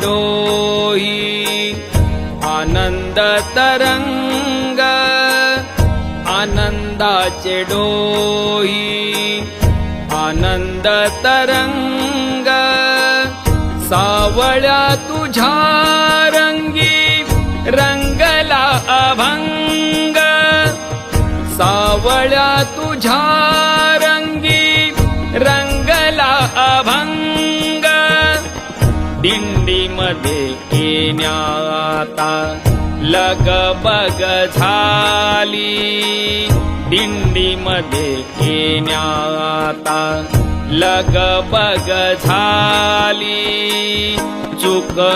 डोही आनंद तरंग आनंदाचे डोही आनंद तरंग सावळ्या तुझ्या रंगी रंगला अभंग सावळ्या तुझ्या रंगी रंगला अभंग दिंडीमध्ये येण्याता लगबग झाली दिंडीमध्ये येण्याता लगबग झाली चुकली